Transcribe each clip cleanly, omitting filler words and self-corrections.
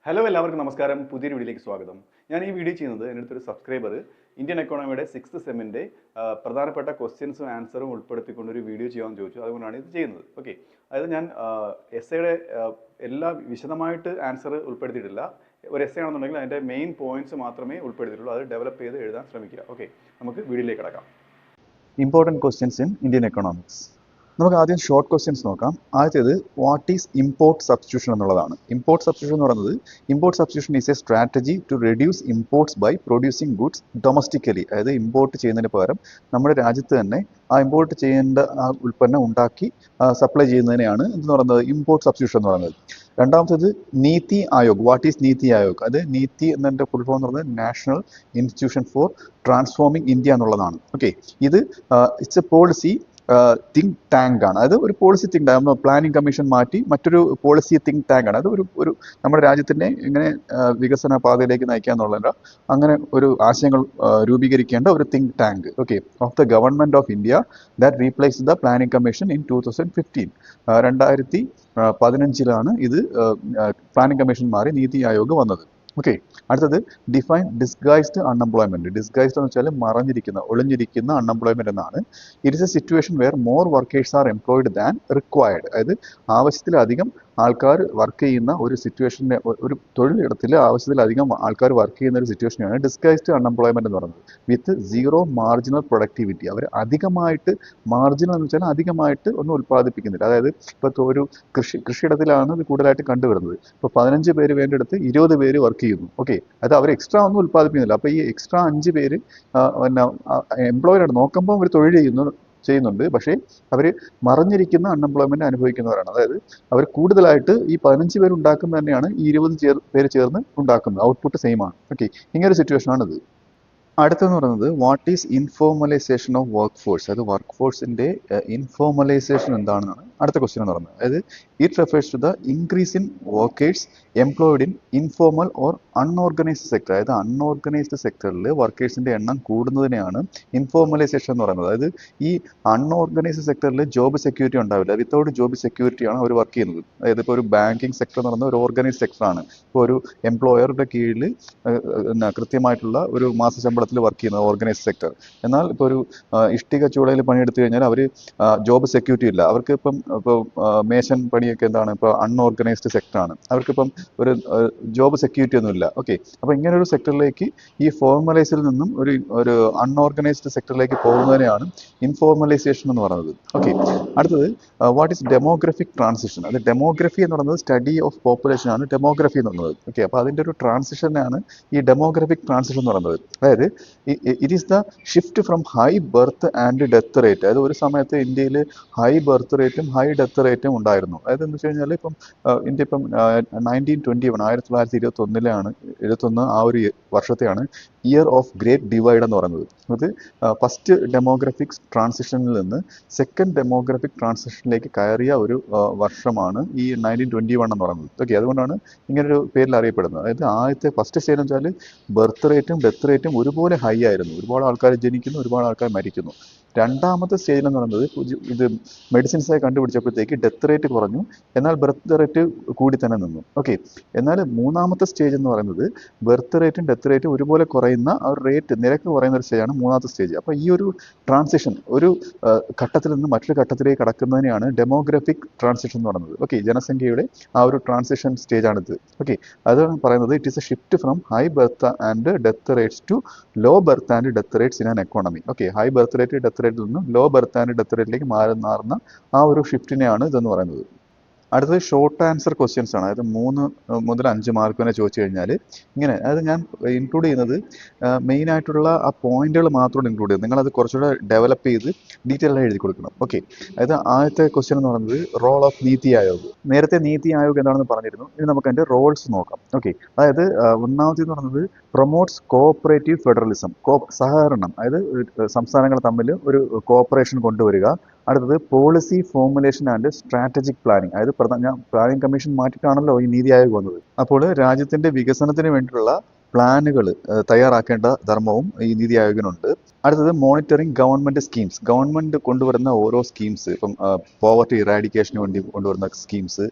Hello എല്ലാവർക്കും നമസ്കാരം. പുതിയൊരു വീഡിയോയിലേക്ക് സ്വാഗതം. ഞാൻ ഈ വീഡിയോ ചെയ്യുന്നത് എൻ്റെ അടുത്തൊരു സബ്സ്ക്രൈബർ ഇന്ത്യൻ എക്കോണമിയുടെ 6th സെമ്മിൻ്റെ പ്രധാനപ്പെട്ട ക്വസ്റ്റ്യൻസും ആൻസറും ഉൾപ്പെടുത്തിക്കൊണ്ടൊരു വീഡിയോ ചെയ്യാമെന്ന് ചോദിച്ചു. അതുകൊണ്ടാണ് ഇത് ചെയ്യുന്നത്. ഓക്കെ, അതായത് ഞാൻ എസ്സേയുടെ എല്ലാ വിശദമായിട്ട് ആൻസർ ഉൾപ്പെടുത്തിയിട്ടില്ല. ഒരു എസ്സേ ആണെന്നുണ്ടെങ്കിൽ അതിൻ്റെ മെയിൻ പോയിന്റ്സ് മാത്രമേ ഉൾപ്പെടുത്തിയിട്ടുള്ളൂ. അത് ഡെവലപ്പ് ചെയ്ത് എഴുതാൻ ശ്രമിക്കുക. ഓക്കെ, നമുക്ക് വീഡിയോയിലേക്ക് കിടക്കാം. Important questions in Indian economics. നമുക്ക് ആദ്യം ഷോർട്ട് ക്വസ്റ്റ്യൻസ് നോക്കാം. ആദ്യത്തേത് വാട്ട് ഈസ് ഇമ്പോർട്ട് സബ്സ്റ്റിറ്റ്യൂഷൻ എന്നുള്ളതാണ്. ഇമ്പോർട്ട് സബ്സ്റ്റിറ്റ്യൂഷൻ എന്ന് പറയുന്നത് import substitution is a strategy to reduce imports by producing goods domestically. അതായത് ഇമ്പോർട്ട് ചെയ്യുന്നതിന് പകരം നമ്മുടെ രാജ്യത്ത് തന്നെ ആ ഇമ്പോർട്ട് ചെയ്യേണ്ട ആ ഉൽപ്പന്നം ഉണ്ടാക്കി സപ്ലൈ ചെയ്യുന്നതിനെയാണ് എന്ന് പറയുന്നത് ഇമ്പോർട്ട് സബ്സ്റ്റിറ്റ്യൂഷൻ എന്ന് പറയുന്നത്. രണ്ടാമത്തേത് നീതി ആയോഗ്. What is NITI Aayog? അത് നീതി എന്നതിൻ്റെ ഫുൾ ഫോം എന്ന് പറയുന്നത് national institution for transforming India എന്നുള്ളതാണ്. ഓക്കെ, ഇത് it's A policy think tank ആണ്. അത് ഒരു policy think tank. Planning commission മാറ്റി മറ്റൊരു പോളിസി തിങ്ക് ടാങ്ക് ആണ്. അത് ഒരു നമ്മുടെ രാജ്യത്തിനെ എങ്ങനെ വികസന പാതയിലേക്ക് നയിക്കുക എന്നുള്ള അങ്ങനെ ഒരു ആശയങ്ങൾ രൂപീകരിക്കേണ്ട ഒരു think tank. Okay, of the government of India that replace the planning commission in 2015. 2015 ഇത് പ്ലാനിംഗ് കമ്മീഷൻ മാറി നീതി ആയോഗ് വന്നത്. ഓക്കെ, അടുത്തത് ഡിഫൈൻ ഡിസ്ഗൈസ്ഡ് അൺഎംപ്ലോയ്മെന്റ്. ഡിസ്ഗൈസ്ഡ് എന്ന് വെച്ചാൽ മറഞ്ഞിരിക്കുന്ന, ഒളിഞ്ഞിരിക്കുന്ന അൺഎംപ്ലോയ്മെന്റ് എന്നാണ്. It is A situation where more workers are employed than required. അതായത് ആവശ്യത്തിലധികം ആൾക്കാർ വർക്ക് ചെയ്യുന്ന ഒരു സിറ്റുവേഷൻ്റെ, ഒരു തൊഴിലിടത്തിൽ ആവശ്യത്തിലധികം ആൾക്കാർ വർക്ക് ചെയ്യുന്ന ഒരു സിറ്റുവേഷനാണ് ഡിസ്ഗൈസ്ഡ് അൺഎംപ്ലോയ്മെന്റ് എന്ന് പറയുന്നത്. With zero marginal productivity. അവർ അധികമായിട്ട്, മാർജിനൽ എന്ന് വെച്ചാൽ അധികമായിട്ട് ഒന്നും ഉൽപ്പാദിപ്പിക്കുന്നില്ല. അതായത് ഇപ്പോൾ ഒരു കൃഷിയിടത്തിലാണ് ഇത് കൂടുതലായിട്ട് കണ്ടുവരുന്നത്. ഇപ്പോൾ 15 പേര് വേണ്ടിയെടുത്ത് 20 പേര് വർക്ക് ചെയ്യുന്നു. ഓക്കെ, അത് അവർ എക്സ്ട്രാ ഒന്നും ഉൽപ്പാദിപ്പിക്കുന്നില്ല. അപ്പോൾ ഈ എക്സ്ട്രാ 5 പേര് പിന്നെ എംപ്ലോയിഡ് നോക്കുമ്പോൾ അവർ തൊഴിൽ ചെയ്യുന്നുണ്ട്, പക്ഷേ അവർ മറഞ്ഞിരിക്കുന്ന അൺഎംപ്ലോയ്മെന്റ് അനുഭവിക്കുന്നവരാണ്. അതായത് അവർ കൂടുതലായിട്ട് ഈ 15 പേര് ഉണ്ടാക്കുന്നത് തന്നെയാണ് ഈ 20 പേര് ചേർന്ന് ഉണ്ടാക്കുന്നത്. ഔട്ട്പുട്ട് സെയിം ആണ്. ഓക്കെ, ഇങ്ങനൊരു സിറ്റുവേഷനാണിത്. അടുത്തെന്ന് പറയുന്നത് what is informalisation of work force. അത് വർക്ക് ഫോഴ്സിൻ്റെ ഇൻഫോർമലൈസേഷൻ എന്താണെന്നാണ് അടുത്ത ക്വസ്റ്റ്യൻ എന്ന് പറയുന്നത്. അതായത് it refers to the increase in workers employed in informal or unorganised sector. അതായത് അൺഓർഗനൈസ്ഡ് സെക്ടറിൽ വർക്കേഴ്സിൻ്റെ എണ്ണം കൂടുന്നതിനെയാണ് ഇൻഫോർമലൈസേഷൻ എന്ന് പറയുന്നത്. അതായത് ഈ അൺഓർഗനൈസ്ഡ് സെക്ടറിൽ ജോബ് സെക്യൂരിറ്റി ഉണ്ടാവില്ല. വിത്തൗട്ട് ജോബ് സെക്യൂരിറ്റിയാണ് അവർ വർക്ക് ചെയ്യുന്നത്. അതായത് ഇപ്പോൾ ഒരു ബാങ്കിങ് സെക്ടർ എന്ന് പറയുന്നത് ഒരു ഓർഗനൈസ്ഡ് സെക്ടറാണ്. ഇപ്പോൾ ഒരു എംപ്ലോയറുടെ കീഴിൽ കൃത്യമായിട്ടുള്ള ഒരു മാസശമ്പളത്തിൽ വർക്ക് ചെയ്യുന്നത് ഓർഗനൈസ്ഡ് സെക്ടർ. എന്നാൽ ഇപ്പോൾ ഒരു ഇഷ്ടിക ചൂളയിൽ പണിയെടുത്തു കഴിഞ്ഞാൽ അവർ ജോബ് സെക്യൂരിറ്റി ഇല്ല. അവർക്ക് ഇപ്പോൾ മേശൻ പണിയൊക്കെ എന്താണ്, ഇപ്പോൾ അൺഓർഗനൈസ്ഡ് സെക്ടറാണ്. അവർക്കിപ്പം ഒരു ജോബ് സെക്യൂരിറ്റി ഒന്നുമില്ല. ഓക്കെ, അപ്പോൾ ഇങ്ങനെ ഒരു സെക്ടറിലേക്ക് ഈ ഫോർമലൈസിൽ നിന്നും ഒരു അൺഓർഗനൈസ്ഡ് സെക്ടറിലേക്ക് പോകുന്നതിനെയാണ് ഇൻഫോർമലൈസേഷൻ എന്ന് പറയുന്നത്. ഓക്കെ, അടുത്തത് വാട്ട് ഈസ് ഡെമോഗ്രഫിക് ട്രാൻസിഷൻ. അത് ഡെമോഗ്രഫി എന്ന് പറയുന്നത് സ്റ്റഡി ഓഫ് പോപ്പുലേഷൻ ആണ് ഡെമോഗ്രഫി എന്ന് പറയുന്നത്. ഓക്കെ, അപ്പോൾ അതിൻ്റെ ഒരു ട്രാൻസിഷനാണ് ഈ ഡെമോഗ്രഫിക് ട്രാൻസിഷൻ എന്ന് പറയുന്നത്. അതായത് it is the shift from high birth and death rate. അതായത് ഒരു സമയത്ത് ഇന്ത്യയിൽ ഹൈ ബർത്ത് റേറ്റും ഹൈ ഡെത്ത് റേറ്റും ഉണ്ടായിരുന്നു. അതായത് എന്ന് വെച്ച് കഴിഞ്ഞാൽ ഇപ്പം ഇന്ത്യ ഇപ്പം 1921 ആ ഒരു വർഷത്തെയാണ് ഇയർ ഓഫ് ഗ്രേറ്റ് ഡിവൈഡ് എന്ന് പറയുന്നത്. അത് ഫസ്റ്റ് ഡെമോഗ്രഫിക് ട്രാൻസിഷനിൽ നിന്ന് സെക്കൻഡ് ഡെമോഗ്രഫിക് ട്രാൻസിഷനിലേക്ക് കയറിയ ഒരു വർഷമാണ് ഈ 1921 എന്ന് പറയുന്നത്. ഓക്കെ, അതുകൊണ്ടാണ് ഇങ്ങനൊരു പേരിൽ അറിയപ്പെടുന്നത്. അതായത് ആദ്യത്തെ ഫസ്റ്റ് സ്റ്റേജ് എന്ന് വെച്ചാൽ ബർത്ത് റേറ്റും ഡെത്ത് റേറ്റും ഒരുപോലെ ഹൈ ആയിരുന്നു. ഒരുപാട് ആൾക്കാർ ജനിക്കുന്നു, ഒരുപാട് ആൾക്കാർ മരിക്കുന്നു. രണ്ടാമത്തെ സ്റ്റേജിൽ എന്ന് പറയുന്നത് ഇത് മെഡിസിൻസായി കണ്ടുപിടിച്ചപ്പോഴത്തേക്ക് ഡെത്ത് റേറ്റ് കുറഞ്ഞു, എന്നാൽ ബർത്ത് റേറ്റ് കൂടി തന്നെ നിന്നു. ഓക്കെ, എന്നാൽ മൂന്നാമത്തെ സ്റ്റേജ് എന്ന് പറയുന്നത് ബർത്ത് റേറ്റും ഡെത്ത് റേറ്റും ഒരുപോലെ കുറയുന്ന ആ ഒരു റേറ്റ്, നിരക്ക് കുറയുന്ന ഒരു സ്റ്റേജാണ് മൂന്നാമത്തെ സ്റ്റേജ്. അപ്പോൾ ഈ ഒരു ട്രാൻസിഷൻ ഒരു ഘട്ടത്തിൽ നിന്ന് മറ്റൊരു ഘട്ടത്തിലേക്ക് കടക്കുന്നതിനെയാണ് ഡെമോഗ്രഫിക് ട്രാൻസിഷൻ എന്ന് പറയുന്നത്. ഓക്കെ, ജനസംഖ്യയുടെ ആ ഒരു ട്രാൻസിഷൻ സ്റ്റേജാണിത്. ഓക്കെ, അതാണ് പറയുന്നത് it is a shift from high birth and death rates to low birth and death rates in an economy. Okay, high birth rate death റേറ്റിൽ നിന്നും ലോ ബർത്ത് ആൻഡ് ഡെത്ത് റേറ്റിലേക്ക് മാറുന്ന ആ ഒരു ഷിഫ്റ്റിനെയാണ് ഇതെന്ന് പറയുന്നത്. അടുത്തത് ഷോർട്ട് ആൻസർ ക്വസ്റ്റ്യൻസ് ആണ്. അതായത് 3 മുതൽ 5 മാർക്ക് വരെ ചോദിച്ചു കഴിഞ്ഞാൽ ഇങ്ങനെ, അതായത് ഞാൻ ഇൻക്ലൂഡ് ചെയ്യുന്നത് മെയിനായിട്ടുള്ള ആ പോയിന്റുകൾ മാത്രമാണ് ഇൻക്ലൂഡ് ചെയ്യുന്നത്. നിങ്ങളത് കുറച്ചുകൂടെ ഡെവലപ്പ് ചെയ്ത് ഡീറ്റെയിൽ ആയി എഴുതി കൊടുക്കണം. ഓക്കെ, അതായത് ആദ്യത്തെ ക്വസ്റ്റ്യൻ എന്ന് പറയുന്നത് റോൾ ഓഫ് നീതി ആയോഗ്. നേരത്തെ നീതി ആയോഗ് എന്താണെന്ന് പറഞ്ഞിരുന്നു. ഇനി നമുക്ക് അതിൻ്റെ റോൾസ് നോക്കാം. ഓക്കെ, അതായത് ഒന്നാമത്തേന്ന് പറയുന്നത് പ്രൊമോട്ട്സ് കോഓപ്പറേറ്റീവ് ഫെഡറലിസം, സഹകരണം. അതായത് സംസ്ഥാനങ്ങൾ തമ്മിൽ ഒരു കോഓപ്പറേഷൻ കൊണ്ടുവരിക. അടുത്തത് policy formulation and strategic planning. അതായത് ഞാൻ പ്ലാനിങ് കമ്മീഷൻ മാറ്റിയിട്ടാണല്ലോ ഈ നീതി ആയോഗ് വന്നത്. അപ്പോൾ രാജ്യത്തിന്റെ വികസനത്തിന് വേണ്ടിയിട്ടുള്ള പ്ലാനുകൾ തയ്യാറാക്കേണ്ട ധർമ്മവും ഈ നീതി ആയോഗിനുണ്ട്. അടുത്തത് മോണിറ്ററിങ് ഗവൺമെന്റ് സ്കീംസ്. ഗവൺമെന്റ് കൊണ്ടുവരുന്ന ഓരോ സ്കീംസ്, ഇപ്പം പോവർട്ടി ഇറാഡിക്കേഷന് വേണ്ടി കൊണ്ടുവരുന്ന സ്കീംസ്,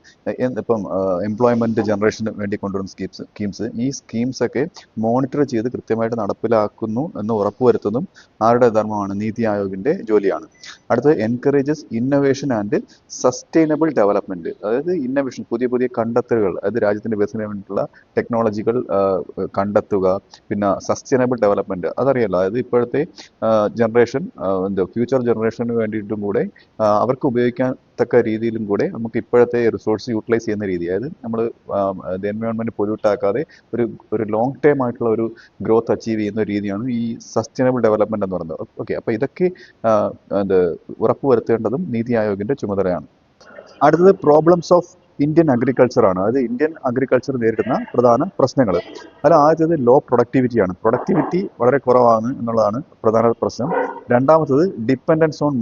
ഇപ്പം എംപ്ലോയ്മെന്റ് ജനറേഷന് വേണ്ടി കൊണ്ടുവരുന്ന സ്കീംസ് ഈ സ്കീംസ് ഒക്കെ മോണിറ്റർ ചെയ്ത് കൃത്യമായിട്ട് നടപ്പിലാക്കുന്നു എന്ന് ഉറപ്പുവരുത്തുന്നതും ആരുടെ ധർമ്മമാണ്? നീതി ആയോഗിന്റെ ജോലിയാണ്. അടുത്തത് encourages innovation and sustainable development. അതായത് ഇന്നൊവേഷൻ, പുതിയ പുതിയ കണ്ടെത്തലുകൾ, അതായത് രാജ്യത്തിന്റെ വികസനത്തിന് വേണ്ടിയിട്ടുള്ള ടെക്നോളജികൾ കണ്ടെത്തുക. പിന്നെ സസ്റ്റൈനബിൾ ഡെവലപ്മെന്റ് അതറിയാലോ, അതായത് ഇപ്പോഴത്തെ ജനറേഷൻ, ഫ്യൂച്ചർ ജനറേഷന് വേണ്ടിയിട്ടും കൂടെ അവർക്ക് ഉപയോഗിക്കാൻ തക്ക രീതിയിലും കൂടെ നമുക്ക് ഇപ്പോഴത്തെ റിസോഴ്സ് യൂട്ടിലൈസ് ചെയ്യുന്ന രീതി, അതായത് നമ്മൾ എൻവയോൺമെന്റ് പൊല്യൂട്ട് ആക്കാതെ ഒരു ലോങ് ടേം ആയിട്ടുള്ള ഒരു ഗ്രോത്ത് അച്ചീവ് ചെയ്യുന്ന രീതിയാണ് ഈ സസ്റ്റൈനബിൾ ഡെവലപ്മെന്റ് എന്ന് പറയുന്നത്. ഓക്കെ, അപ്പോൾ ഇതൊക്കെ ഉറപ്പുവരുത്തേണ്ടതും നീതി ആയോഗിന്റെ ചുമതലയാണ്. അടുത്തത് പ്രോബ്ലംസ് ഓഫ് ഇന്ത്യൻ അഗ്രികൾച്ചർ ആണ്. അതായത് ഇന്ത്യൻ അഗ്രികൾച്ചർ നേരിടുന്ന പ്രധാന പ്രശ്നങ്ങൾ. അതിൽ ആദ്യത്തേത് ലോ പ്രൊഡക്ടിവിറ്റിയാണ്. പ്രൊഡക്ടിവിറ്റി വളരെ കുറവാണ് എന്നുള്ളതാണ് പ്രധാന പ്രശ്നം. രണ്ടാമത്തത് ഡിപ്പെൻഡൻസ് ഓൺ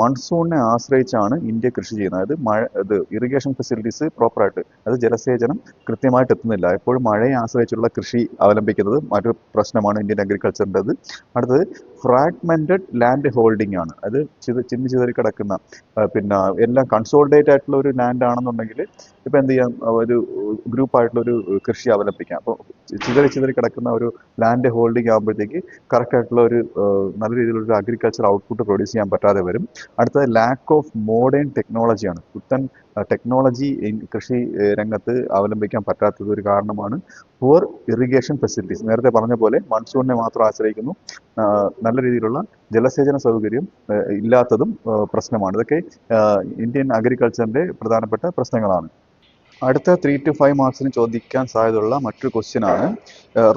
മൺസൂണിനെ ആശ്രയിച്ചാണ് ഇന്ത്യ കൃഷി ചെയ്യുന്നത്. അതായത് ഇറിഗേഷൻ ഫെസിലിറ്റീസ് പ്രോപ്പറായിട്ട്, അത് ജലസേചനം കൃത്യമായിട്ട് എത്തുന്നില്ല. എപ്പോഴും മഴയെ ആശ്രയിച്ചുള്ള കൃഷി അവലംബിക്കുന്നത് മറ്റൊരു പ്രശ്നമാണ് ഇന്ത്യൻ അഗ്രികൾച്ചറിൻ്റെത്. അടുത്തത് ഫ്രാഗ്മെന്റഡ് ലാൻഡ് ഹോൾഡിംഗ് ആണ്. അത് ചിന്നി ചിതറി കിടക്കുന്ന, പിന്നെ എല്ലാം കൺസോളിഡേറ്റ് ആയിട്ടുള്ള ഒരു ലാൻഡ് ആണെന്നുണ്ടെങ്കിൽ ഇപ്പം എന്ത് ചെയ്യാം, ഒരു ഗ്രൂപ്പായിട്ടുള്ള ഒരു കൃഷി അവലംബിക്കാം. അപ്പോൾ ചിതറി കിടക്കുന്ന ഒരു ലാൻഡ് ഹോൾഡിംഗ് ആകുമ്പോഴത്തേക്ക് കറക്റ്റ് ആയിട്ടുള്ള ഒരു നല്ല രീതിയിലുള്ള ഒരു അഗ്രികൾച്ചർ ഔട്ട്പുട്ട് പ്രൊഡ്യൂസ് ചെയ്യാൻ പറ്റാതെ വരും. അടുത്തത് ലാക്ക് ഓഫ് മോഡേൺ ടെക്നോളജിയാണ്. പുത്തൻ ടെക്നോളജി കൃഷി രംഗത്ത് അവലംബിക്കാൻ പറ്റാത്തത് ഒരു കാരണമാണ്. പുവർ ഇറിഗേഷൻ ഫെസിലിറ്റീസ്, നേരത്തെ പറഞ്ഞ പോലെ മൺസൂണിനെ മാത്രം ആശ്രയിക്കുന്നു, നല്ല രീതിയിലുള്ള ജലസേചന സൗകര്യം ഇല്ലാത്തതും പ്രശ്നമാണ്. ഇതൊക്കെ ഇന്ത്യൻ അഗ്രികൾച്ചറിന്റെ പ്രധാനപ്പെട്ട പ്രശ്നങ്ങളാണ്. അടുത്ത 3 to 5 മാർക്സിന് ചോദിക്കാൻ സാധ്യതയുള്ള മറ്റൊരു ക്വസ്റ്റ്യൻ ആണ്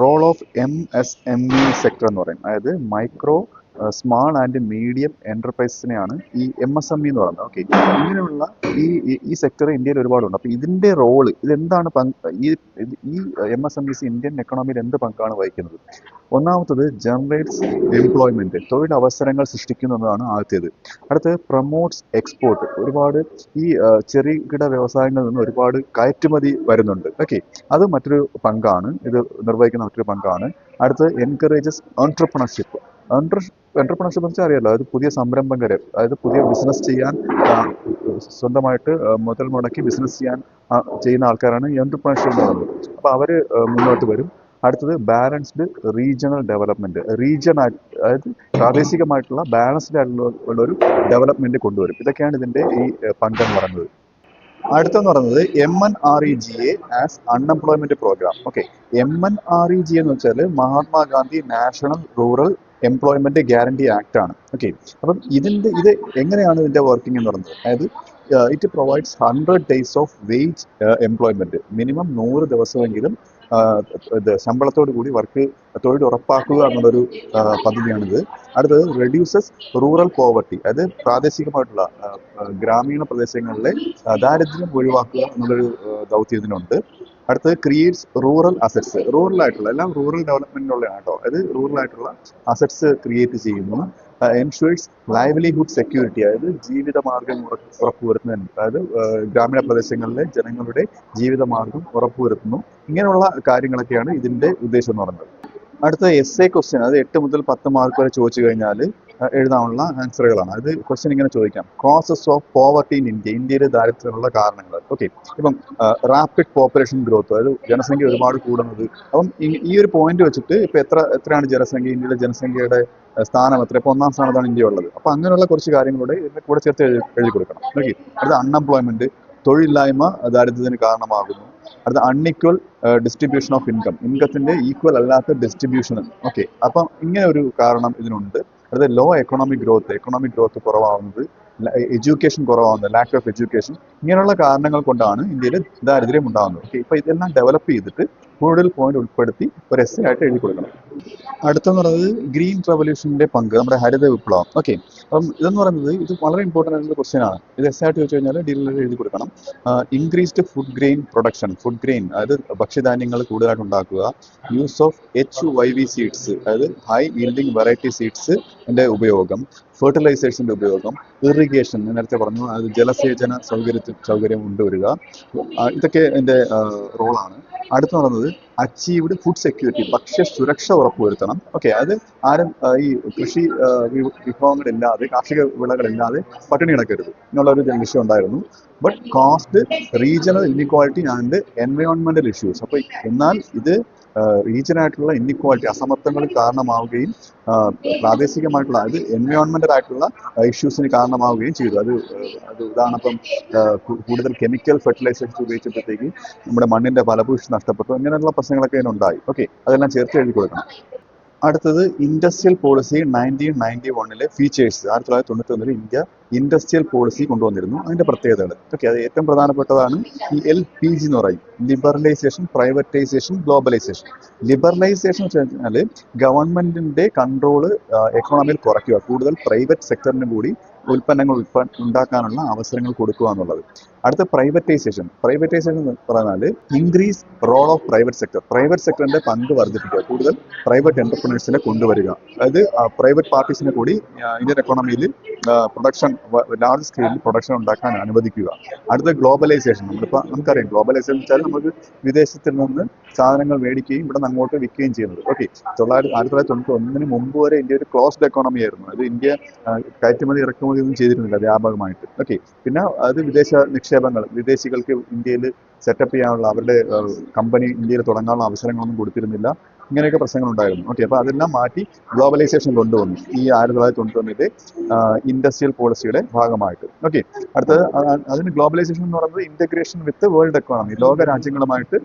റോൾ ഓഫ് MSME സെക്ടർ എന്ന് പറയും. അതായത് മൈക്രോ സ്മാൾ ആൻഡ് മീഡിയം എന്റർപ്രൈസസിനെയാണ് ഈ MSME എന്ന് പറയുന്നത്. ഓക്കെ, ഇങ്ങനെയുള്ള ഈ സെക്ടർ ഇന്ത്യയിൽ ഒരുപാടുണ്ട്. അപ്പോൾ ഇതിന്റെ റോള്, ഇതെന്താണ് ഈ MSMEs ഇന്ത്യൻ എക്കണോമിയിൽ എന്ത് പങ്കാണ് വഹിക്കുന്നത്? ഒന്നാമത്തത് ജനറേറ്റ്സ് എംപ്ലോയ്മെന്റ്, തൊഴിലവസരങ്ങൾ സൃഷ്ടിക്കുന്നതാണ് ആദ്യത്തേത്. അടുത്തത് പ്രൊമോട്ട്സ് എക്സ്പോർട്ട്, ഒരുപാട് ഈ ചെറുകിട വ്യവസായങ്ങളിൽ നിന്ന് ഒരുപാട് കയറ്റുമതി വരുന്നുണ്ട്. ഓക്കെ, അത് മറ്റൊരു പങ്കാണ്, ഇത് നിർവഹിക്കുന്ന മറ്റൊരു പങ്കാണ്. അടുത്തത് എൻകറേജസ് എന്റർപ്രണർഷിപ്പ്. എന്റർപ്രണർഷിപ്പ് എന്ന് വെച്ചാൽ അറിയാലോ, അതായത് പുതിയ സംരംഭകരെ, അതായത് പുതിയ ബിസിനസ് ചെയ്യാൻ സ്വന്തമായിട്ട് മുതൽ മുടക്കി ബിസിനസ് ചെയ്യാൻ ചെയ്യുന്ന ആൾക്കാരാണ് ഈ എന്റർപ്രണർഷിപ്പ് എന്ന് പറയുന്നത്. അപ്പോൾ അവർ മുന്നോട്ട് വരും. അടുത്തത് ബാലൻസ്ഡ് റീജിയണൽ ഡെവലപ്മെന്റ്, അതായത് പ്രാദേശികമായിട്ടുള്ള ബാലൻസ്ഡ് ആയിട്ടുള്ള ഒരു ഡെവലപ്മെന്റ് കൊണ്ടുവരും. ഇതൊക്കെയാണ് ഇതിന്റെ ഈ പങ്കെന്ന് പറയുന്നത്. അടുത്തെന്ന് പറയുന്നത് MNREGA as unemployment programme. Okay, MNREGA എന്ന് വെച്ചാൽ Mahatma Gandhi national rural employment guarantee act ആണ്. ഓക്കെ, അപ്പം ഇത് എങ്ങനെയാണ് ഇതിന്റെ വർക്കിംഗ് എന്ന് പറയുന്നത്? അതായത് it provides 100 days of wage employment, minimum 100 ദിവസമെങ്കിലും ശമ്പളത്തോടു കൂടി തൊഴിൽ ഉറപ്പാക്കുക എന്നുള്ളൊരു പദ്ധതിയാണിത്. അടുത്തത് റെഡ്യൂസസ് റൂറൽ പോവർട്ടി, അതായത് പ്രാദേശികമായിട്ടുള്ള ഗ്രാമീണ പ്രദേശങ്ങളിലെ ദാരിദ്ര്യം ഒഴിവാക്കുക എന്നുള്ളൊരു ദൗത്യം ഇതിനുണ്ട്. അടുത്തത് ക്രിയേറ്റ്സ് റൂറൽ അസറ്റ്സ്, റൂറൽ എല്ലാം റൂറൽ ഡെവലപ്മെന്റിനുള്ളതാണ് കേട്ടോ. അതായത് റൂറൽ ആയിട്ടുള്ള അസറ്റ്സ് ക്രിയേറ്റ് ചെയ്യുന്നു. എൻഷുവേഴ്സ് ലൈവ്ലിഹുഡ് സെക്യൂരിറ്റി, അതായത് ജീവിതമാർഗം ഉറപ്പുവരുത്തുന്നതിന്, അതായത് ഗ്രാമീണ പ്രദേശങ്ങളിലെ ജനങ്ങളുടെ ജീവിതമാർഗം ഉറപ്പുവരുത്തുന്നു. ഇങ്ങനെയുള്ള കാര്യങ്ങളൊക്കെയാണ് ഇതിന്റെ ഉദ്ദേശം എന്ന് പറയുന്നത്. അടുത്ത എസ് എ ക്വസ്റ്റ്യൻ, അത് 8 മുതൽ 10 മാർക്ക് വരെ ചോദിച്ചു കഴിഞ്ഞാൽ എഴുതാനുള്ള ആൻസറുകളാണ്. അത് ക്വസ്റ്റ്യൻ ഇങ്ങനെ ചോദിക്കാം: കോസസ് ഓഫ് പോവർട്ടി ഇൻ ഇന്ത്യയിലെ ദാരിദ്ര്യത്തിനുള്ള കാരണങ്ങൾ. ഓക്കെ, ഇപ്പം റാപ്പിഡ് പോപ്പുലേഷൻ ഗ്രോത്ത്, അതായത് ജനസംഖ്യ ഒരുപാട് കൂടുന്നത്. അപ്പം ഈ ഒരു പോയിന്റ് വെച്ചിട്ട് ഇപ്പൊ എത്രയാണ് ജനസംഖ്യ, ഇന്ത്യയിലെ ജനസംഖ്യയുടെ സ്ഥാനം എത്ര? ഇപ്പൊ 1ാം സ്ഥാനത്താണ് ഇന്ത്യ ഉള്ളത്. അപ്പൊ അങ്ങനെയുള്ള കുറച്ച് കാര്യങ്ങളുടെ ഇതിന്റെ കൂടെ ചേർത്ത് എഴുതി കൊടുക്കണം. ഓക്കെ, അടുത്ത അൺഎംപ്ലോയ്മെന്റ്, തൊഴിലില്ലായ്മ ദാരിദ്ര്യത്തിന് കാരണമാകുന്നു. അടുത്ത അൺഇക്വൽ ഡിസ്ട്രിബ്യൂഷൻ ഓഫ് ഇൻകത്തിന്റെ ഈക്വൽ അല്ലാത്ത ഡിസ്ട്രിബ്യൂഷൻ. ഓക്കെ, അപ്പം ഇങ്ങനെ ഒരു കാരണം ഇതിനുണ്ട്. അടുത്ത ലോ എക്കണോമിക് ഗ്രോത്ത് കുറവാകുന്നത്, എഡ്യൂക്കേഷൻ കുറവാകുന്നത്, ലാക്ക് ഓഫ് എഡ്യൂക്കേഷൻ. ഇങ്ങനെയുള്ള കാരണങ്ങൾ കൊണ്ടാണ് ഇന്ത്യയിൽ ദാരിദ്ര്യം ഉണ്ടാകുന്നത്. ഓക്കെ, ഇപ്പൊ ഇതെല്ലാം ഡെവലപ്പ് ചെയ്തിട്ട് കൂടുതൽ പോയിന്റ് ഉൾപ്പെടുത്തി ഒരു എസ് ആയിട്ട് എഴുതി കൊടുക്കണം. അടുത്തെന്ന് പറയുന്നത് ഗ്രീൻ റവല്യൂഷന്റെ പങ്ക്, നമ്മുടെ ഹരിത വിപ്ലവം. ഓക്കെ, അപ്പം ഇതെന്ന് പറയുന്നത് ഇത് വളരെ ഇമ്പോർട്ടൻ്റ് ആയിട്ടുള്ള ക്വസ്റ്റ്യൻ ആണ്. ഇത് എസ് ആയിട്ട് ചോദിച്ചു കഴിഞ്ഞാൽ ഡീറ്റെയിൽ എഴുതി കൊടുക്കണം. ഇൻക്രീസ്ഡ് ഫുഡ് ഗ്രെയിൻ പ്രൊഡക്ഷൻ, അതായത് ഭക്ഷ്യധാന്യങ്ങൾ കൂടുതലായിട്ട് ഉണ്ടാക്കുക. യൂസ് ഓഫ് HYV സീഡ്സ്, അതായത് ഹൈ ഈൽഡിംഗ് വെറൈറ്റി സീഡ്സിന്റെ ഉപയോഗം. ഫെർട്ടിലൈസേഴ്സിന്റെ ഉപയോഗം. ഇറിഗേഷൻ നേരത്തെ പറഞ്ഞു, അത് ജലസേചന സൗകര്യം കൊണ്ടുവരിക. ഇതൊക്കെ എൻ്റെ റോളാണ്. അടുത്ത് പറയുന്നത് അച്ചീവ്ഡ് ഫുഡ് സെക്യൂരിറ്റി, ഭക്ഷ്യ സുരക്ഷ ഉറപ്പുവരുത്തണം. ഓക്കെ, അത് ആരും ഈ കൃഷി വിഭവങ്ങളില്ലാതെ, കാർഷിക വിളകളില്ലാതെ പട്ടിണി കിടക്കരുത് എന്നുള്ള ഒരു വിഷയം ഉണ്ടായിരുന്നു. But cost, regional inequality and എൻവയോൺമെന്റൽ ഇഷ്യൂസ്. അപ്പോൾ എന്നാൽ ഇത് റീജിയനായിട്ടുള്ള ഇൻഇക്വാളിറ്റി, അസമത്വങ്ങൾ കാരണമാവുകയും പ്രാദേശികമായിട്ടുള്ള, അത് എൻവയോൺമെന്റൽ ആയിട്ടുള്ള ഇഷ്യൂസിന് കാരണമാവുകയും ചെയ്തു. അത് ഉദാഹരണം, ഇപ്പം കൂടുതൽ കെമിക്കൽ ഫെർട്ടിലൈസേഴ്സ് ഉപയോഗിച്ചപ്പോഴത്തേക്ക് നമ്മുടെ മണ്ണിന്റെ ഫലഭൂഷ്ടി നഷ്ടപ്പെട്ടു. അങ്ങനെയുള്ള പ്രശ്നങ്ങളൊക്കെ അതിനുണ്ടായി. ഓക്കെ, അതെല്ലാം ചേർത്ത് എഴുതി കൊടുക്കണം. അടുത്തത് industrial policy 1991 features. 1991 India industrial policy കൊണ്ടുവന്നിരുന്നു. അതിന്റെ പ്രത്യേകതകൾ ഓക്കെ, അത് ഏറ്റവും പ്രധാനപ്പെട്ടതാണ് ഈ LPG എന്ന് പറയും, ലിബറലൈസേഷൻ, പ്രൈവറ്റൈസേഷൻ, ഗ്ലോബലൈസേഷൻ. ലിബറലൈസേഷൻ എന്ന് വെച്ച് കഴിഞ്ഞാൽ ഗവൺമെന്റിന്റെ കൺട്രോള് എക്കോണമിയിൽ കുറയ്ക്കുക, കൂടുതൽ പ്രൈവറ്റ് സെക്ടറിന് കൂടി ഉൽപ്പന്നങ്ങൾ ഉണ്ടാക്കാനുള്ള അവസരങ്ങൾ കൊടുക്കുക എന്നുള്ളത്. അടുത്ത പ്രൈവറ്റൈസേഷൻ. പ്രൈവറ്റൈസേഷൻ എന്ന് പറഞ്ഞാൽ increase role of private sector, private സെക്ടറിന്റെ പങ്ക് വർദ്ധിപ്പിക്കുക, കൂടുതൽ പ്രൈവറ്റ് എന്റർപ്രണേഴ്സിനെ കൊണ്ടുവരിക. അതായത് പ്രൈവറ്റ് പാർട്ടീസിനെ കൂടി ഇന്ത്യൻ എക്കോണമിയിൽ പ്രൊഡക്ഷൻ, ലാർജ് സ്കെയിലിൽ പ്രൊഡക്ഷൻ ഉണ്ടാക്കാൻ അനുവദിക്കുക. അടുത്ത ഗ്ലോബലൈസേഷൻ. നമുക്കറിയാം ഗ്ലോബലൈസേഷൻ വെച്ചാൽ നമുക്ക് വിദേശത്തിൽ നിന്ന് സാധനങ്ങൾ മേടിക്കുകയും ഇവിടെ നിന്ന് അങ്ങോട്ട് വിൽക്കുകയും ചെയ്യുന്നത്. ഓക്കെ, 1991 മുമ്പ് വരെ ഇന്ത്യ ഒരു ക്ലോസ്ഡ് എക്കോണമി ആയിരുന്നു. അത് ഇന്ത്യ കയറ്റുമതി ഇറക്കുമതി ഒന്നും ചെയ്തിരുന്നില്ല വ്യാപകമായിട്ട്. ഓക്കെ, പിന്നെ അത് വിദേശ നിക്ഷേപങ്ങൾ, വിദേശികൾക്ക് ഇന്ത്യയിൽ സെറ്റപ്പ് ചെയ്യാനുള്ള, അവരുടെ കമ്പനി ഇന്ത്യയിൽ തുടങ്ങാനുള്ള അവസരങ്ങളൊന്നും കൊടുത്തിരുന്നില്ല. ഇങ്ങനെയൊക്കെ പ്രശ്നങ്ങളുണ്ടായിരുന്നു. ഓക്കെ, അപ്പോൾ അതെല്ലാം മാറ്റി ഗ്ലോബലൈസേഷൻ കൊണ്ടുവന്നു ഈ 1991 ഇൻഡസ്ട്രിയൽ പോളിസിയുടെ ഭാഗമായിട്ട്. ഓക്കെ, അടുത്തത് അതിന് ഗ്ലോബലൈസേഷൻ എന്ന് പറയുന്നത് ഇന്റഗ്രേഷൻ വിത്ത് വേൾഡ് എക്കോണമി, ലോക രാജ്യങ്ങളുമായിട്ട്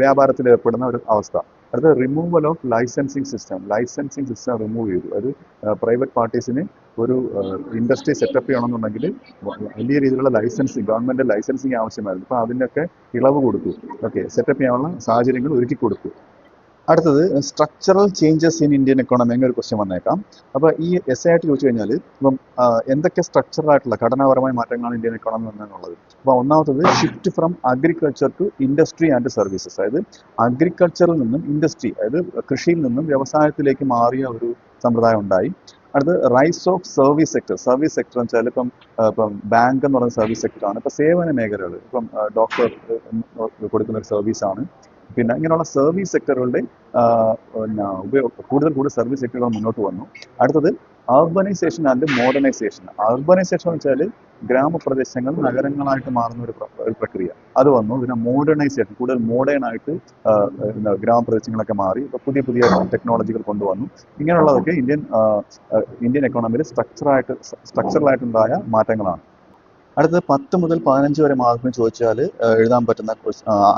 വ്യാപാരത്തിൽ ഏർപ്പെടുന്ന ഒരു അവസ്ഥ. അടുത്തത് removal of licensing system. Licensing system remove ചെയ്തു. അത് പ്രൈവറ്റ് പാർട്ടീസിന് ഒരു ഇൻഡസ്ട്രി സെറ്റപ്പ് ചെയ്യണമെന്നുണ്ടെങ്കിൽ വലിയ രീതിയിലുള്ള ലൈസൻസിങ്, ഗവൺമെന്റ് ലൈസൻസിങ് ആവശ്യമായിരുന്നു. അപ്പോൾ അതിനൊക്കെ ഇളവ് കൊടുത്തു. ഓക്കെ, സെറ്റപ്പ് ചെയ്യാനുള്ള സാഹചര്യങ്ങൾ ഒരുക്കി കൊടുത്തു. അടുത്തത് structural changes in Indian economy, അങ്ങനെ ഒരു ക്വസ്റ്റ്യൻ വന്നേക്കാം. അപ്പോൾ ഈ എസ് ആയിട്ട് ചോദിച്ചു കഴിഞ്ഞാൽ ഇപ്പം എന്തൊക്കെ സ്ട്രക്ചറൽ ആയിട്ടുള്ള ഘടനാപരമായ മാറ്റങ്ങളാണ് ഇന്ത്യൻ എക്കോണമി വന്നതെന്നുള്ളത്. അപ്പോൾ ഒന്നാമത്തത് shift from agriculture to industry and services. അതായത് അഗ്രികൾച്ചറിൽ നിന്നും ഇൻഡസ്ട്രി, അതായത് കൃഷിയിൽ നിന്നും വ്യവസായത്തിലേക്ക് മാറിയ ഒരു സമ്പ്രദായം ഉണ്ടായി. അടുത്ത് rise of service sector. Service sector എന്ന് വെച്ചാൽ ഇപ്പം ബാങ്ക് എന്ന് പറയുന്ന സർവീസ് സെക്ടറാണ്. ഇപ്പം സേവന മേഖലകൾ, ഇപ്പം ഡോക്ടർ കൊടുക്കുന്ന ഒരു സർവീസാണ്. പിന്നെ ഇങ്ങനെയുള്ള സർവീസ് സെക്ടറുകളുടെ കൂടുതൽ സർവീസ് സെക്ടറുകൾ മുന്നോട്ട് വന്നു. അടുത്തത് അർബനൈസേഷൻ ആൻഡ് മോഡേണൈസേഷൻ. അർബനൈസേഷൻ എന്ന് വെച്ചാൽ ഗ്രാമപ്രദേശങ്ങൾ നഗരങ്ങളായിട്ട് മാറുന്ന ഒരു പ്രക്രിയ, അത് വന്നു. പിന്നെ മോഡേണൈസേഷൻ, കൂടുതൽ മോഡേൺ ആയിട്ട് ഗ്രാമപ്രദേശങ്ങളൊക്കെ മാറി, പുതിയ ടെക്നോളജികൾ കൊണ്ടുവന്നു. ഇങ്ങനെയുള്ളതൊക്കെ ഇന്ത്യൻ എക്കോണമിയിൽ സ്ട്രക്ചറലായിട്ടുണ്ടായ മാറ്റങ്ങളാണ്. അടുത്തത് 10 മുതൽ 15 വരെ മാർക്കിന് ചോദിച്ചാൽ എഴുതാൻ പറ്റുന്ന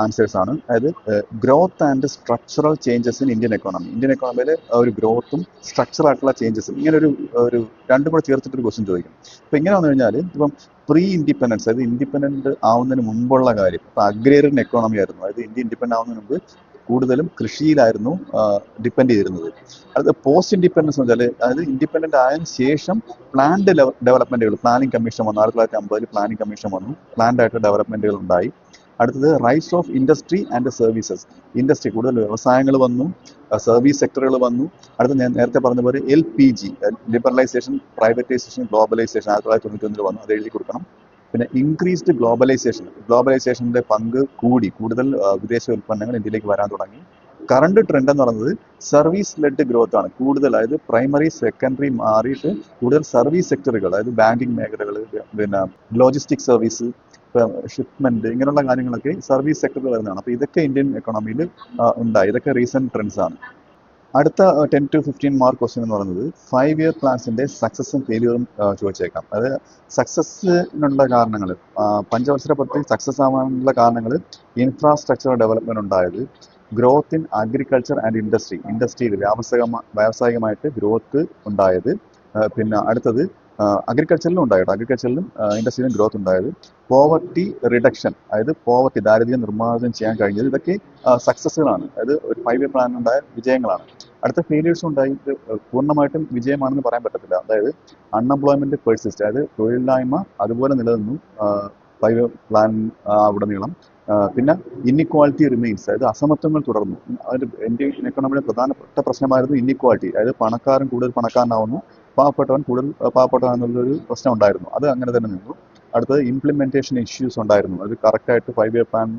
ആൻസേഴ്സ് ആണ്. അതായത് growth and structural changes in Indian economy. Indian എക്കോണമിയിൽ ഒരു ഗ്രോത്തും സ്ട്രക്ചർ ആയിട്ടുള്ള ചേഞ്ചസും, ഇങ്ങനെ ഒരു രണ്ടും കൂടെ ചേർത്തിട്ടൊരു ക്വസ്റ്റ്യൻ ചോദിക്കും. അപ്പോൾ ഇങ്ങനെ വന്നു കഴിഞ്ഞാൽ ഇപ്പം പ്രീ ഇൻഡിപെൻഡൻസ്, അതായത് ഇൻഡിപെൻഡന്റ് ആവുന്നതിന് മുമ്പുള്ള കാര്യം, ഇപ്പം അഗ്രേറിയൻ എക്കോണമി ആയിരുന്നു. അതായത് ഇന്ത്യ ഇൻഡിപെൻഡന്റ് ആവുന്നതിന് മുമ്പ് കൂടുതലും കൃഷിയിലായിരുന്നു ഡിപ്പെൻഡ് ചെയ്തിരുന്നത്. അത് പോസ്റ്റ് ഇൻഡിപെൻഡൻസ് എന്ന് വെച്ചാൽ, അതായത് ഇൻഡിപെൻഡന്റ് ആയതിനു ശേഷം പ്ലാൻഡ് ഡെവലപ്മെന്റുകൾ, പ്ലാനിംഗ് കമ്മീഷൻ വന്നു. 1950 പ്ലാനിംഗ് കമ്മീഷൻ വന്നു, പ്ലാൻഡ് ആയിട്ട് ഡെവലപ്മെന്റുകൾ ഉണ്ടായി. അടുത്തത് rise of industry and services. Industry, കൂടുതൽ വ്യവസായങ്ങൾ വന്നു, സർവീസ് സെക്ടറുകൾ വന്നു. അടുത്ത ഞാൻ നേരത്തെ പറഞ്ഞ പോലെ LPG, ലിബറലൈസേഷൻ, പ്രൈവറ്റൈസേഷൻ, ഗ്ലോബലൈസേഷൻ 1991 വന്നു, അത് എഴുതി കൊടുക്കണം. പിന്നെ ഇൻക്രീസ്ഡ് ഗ്ലോബലൈസേഷൻ, ഗ്ലോബലൈസേഷന്റെ പങ്ക് കൂടി, കൂടുതൽ വിദേശ ഉൽപ്പന്നങ്ങൾ ഇന്ത്യയിലേക്ക് വരാൻ തുടങ്ങി. കറണ്ട് ട്രെൻഡ് എന്ന് പറയുന്നത് സർവീസ് ലെഡ് ഗ്രോത്ത് ആണ് കൂടുതൽ. അതായത് പ്രൈമറി സെക്കൻഡറി മാറിയിട്ട് കൂടുതൽ സർവീസ് സെക്ടറുകൾ, അതായത് ബാങ്കിങ് മേഖലകൾ, പിന്നെ ലോജിസ്റ്റിക് സർവീസ്, ഷിപ്മെന്റ്, ഇങ്ങനെയുള്ള കാര്യങ്ങളൊക്കെ സർവീസ് സെക്ടറിൽ വരുന്നതാണ്. അപ്പോൾ ഇതൊക്കെ ഇന്ത്യൻ എക്കോണമിയിൽ ഉണ്ടായി. ഇതൊക്കെ റീസെന്റ് ട്രെൻഡ്സ് ആണ്. അടുത്ത 10 to 15 മാർക്ക് ക്വസ്റ്റ്യൻ എന്ന് പറയുന്നത് 5 ഇയർ പ്ലാൻസിന്റെ സക്സസും ഫെയിലിയറും ചോദിച്ചേക്കാം. അതായത് സക്സസിനുള്ള കാരണങ്ങൾ, പഞ്ചവത്സര പദ്ധതി സക്സസ് ആവാനുള്ള കാരണങ്ങൾ: ഇൻഫ്രാസ്ട്രക്ചർ ഡെവലപ്മെന്റ് ഉണ്ടായത്, ഗ്രോത്ത് ഇൻ അഗ്രികൾച്ചർ ആൻഡ് ഇൻഡസ്ട്രിയിൽ വ്യാവസായികമായിട്ട് ഗ്രോത്ത് ഉണ്ടായത്. പിന്നെ അടുത്തത് അഗ്രികൾച്ചറിലും ഉണ്ടായിട്ട്, അഗ്രികൾച്ചറിലും ഇൻഡസ്ട്രിയിലും ഗ്രോത്ത് ഉണ്ടായത്. പോവർട്ടി റിഡക്ഷൻ, അതായത് പോവർട്ടി, ദാരിദ്ര്യം നിർമ്മാർജ്ജനം ചെയ്യാൻ കഴിഞ്ഞത്. ഇതൊക്കെ സക്സസ്സുകളാണ്, അതായത് ഒരു 5 ഇയർ പ്ലാൻ ഉണ്ടായ വിജയങ്ങളാണ്. അടുത്ത ഫെയിലിയേഴ്സും ഉണ്ടായി. ഇത് പൂർണ്ണമായിട്ടും വിജയമാണെന്ന് പറയാൻ പറ്റത്തില്ല. അതായത് അൺഎംപ്ലോയ്മെന്റ് പെർസിസ്റ്റ്, അതായത് തൊഴിലില്ലായ്മ അതുപോലെ നിലനിന്നു 5 ഇയർ പ്ലാൻ ഉടനീളം. പിന്നെ ഇൻഇക്വാളിറ്റി റിമെയിൻസ്, അതായത് അസമത്വങ്ങൾ തുടർന്നു. ഇന്ത്യൻ എക്കോണമിയുടെ പ്രധാനപ്പെട്ട പ്രശ്നമായിരുന്നു ഇൻഇക്വാളിറ്റി, അതായത് പണക്കാരൻ കൂടുതൽ പണക്കാരനാവുന്നു, പാവപ്പെട്ടവൻ കൂടുതൽ പാവപ്പെട്ടവൻ എന്നുള്ളൊരു പ്രശ്നം ഉണ്ടായിരുന്നു. അത് അങ്ങനെ തന്നെ നിന്നു. അടുത്തത് ഇംപ്ലിമെന്റേഷൻ ഇഷ്യൂസ് ഉണ്ടായിരുന്നു. അത് കറക്റ്റായിട്ട് 5 ഇയർ പ്ലാൻ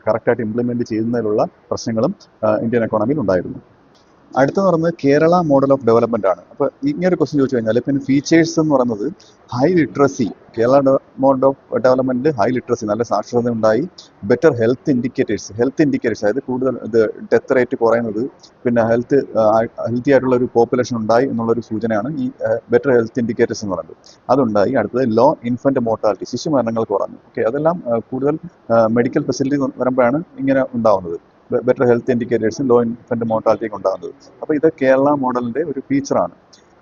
കറക്റ്റായിട്ട് ഇംപ്ലിമെന്റ് ചെയ്യുന്നതിലുള്ള പ്രശ്നങ്ങളും ഇന്ത്യൻ എക്കോണമിയിൽ ഉണ്ടായിരുന്നു. അടുത്തെന്ന് പറയുന്നത് കേരള മോഡൽ ഓഫ് ഡെവലപ്മെന്റ് ആണ്. അപ്പോൾ ഇങ്ങനെ ക്വസ്റ്റ്യൻ ചോദിച്ചു കഴിഞ്ഞാൽ പിന്നെ ഫീച്ചേഴ്സ് എന്ന് പറയുന്നത് high literacy, Kerala model of development high literacy, നല്ല സാക്ഷരത ഉണ്ടായി. ബെറ്റർ ഹെൽത്ത് ഇൻഡിക്കേറ്റേഴ്സ് അതായത് കൂടുതൽ ഡെത്ത് റേറ്റ് കുറയുന്നത്, പിന്നെ ഹെൽത്തി ആയിട്ടുള്ള ഒരു പോപ്പുലേഷൻ ഉണ്ടായി എന്നുള്ളൊരു സൂചനയാണ് ഈ ബെറ്റർ ഹെൽത്ത് ഇൻഡിക്കേറ്റേഴ്സ് എന്ന് പറയുന്നത്. അതുണ്ടായി. അടുത്തത് ലോ ഇൻഫന്റ് മോർട്ടാലിറ്റി, ശിശു മരണങ്ങൾ കുറഞ്ഞു. ഓക്കെ, അതെല്ലാം കൂടുതൽ മെഡിക്കൽ ഫെസിലിറ്റി വരുമ്പോഴാണ് ഇങ്ങനെ ഉണ്ടാവുന്നത്. ബെറ്റർ ഹെൽത്ത് ഇൻഡിക്കേറ്റേഴ്സും ലോ ഇൻഫന്റ് മോർട്ടാലിറ്റിയൊക്കെ ഉണ്ടാകുന്നത്. അപ്പോൾ ഇത് കേരള മോഡലിന്റെ ഒരു ഫീച്ചറാണ്.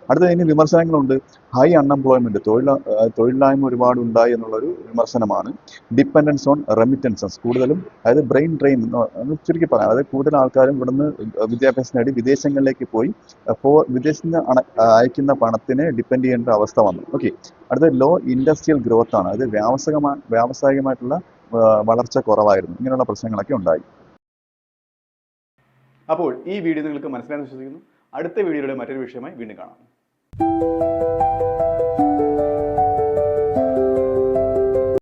അടുത്ത ഇനി വിമർശനങ്ങളുണ്ട്. ഹൈ അൺഎംപ്ലോയ്മെന്റ്, തൊഴിലില്ലായ്മ ഒരുപാട് ഉണ്ടായി എന്നുള്ളൊരു വിമർശനമാണ്. ഡിപ്പെൻഡൻസ് ഓൺ റെമിറ്റൻസസ്, കൂടുതലും അതായത് ബ്രെയിൻ ഡ്രെയിൻ എന്ന് ചുരുക്കി പറയാം. അതായത് കൂടുതൽ ആൾക്കാരും ഇവിടുന്ന് വിദ്യാഭ്യാസം നേടി വിദേശങ്ങളിലേക്ക് പോയി വിദേശത്ത് നിന്ന് അയക്കുന്ന പണത്തിനെ ഡിപ്പെൻഡ് ചെയ്യേണ്ട അവസ്ഥ വന്നു. ഓക്കെ, അടുത്ത ലോ ഇൻഡസ്ട്രിയൽ ഗ്രോത്ത് ആണ്. അത് വ്യാവസായികമായിട്ടുള്ള വളർച്ച കുറവായിരുന്നു. ഇങ്ങനെയുള്ള പ്രശ്നങ്ങളൊക്കെ ഉണ്ടായി. അപ്പോൾ ഈ വീഡിയോ നിങ്ങൾക്ക് മനസ്സിലായെന്ന് വിശ്വസിക്കുന്നു. അടുത്ത വീഡിയോയുടെ മറ്റൊരു വിഷയമായി വീണ്ടും കാണാം.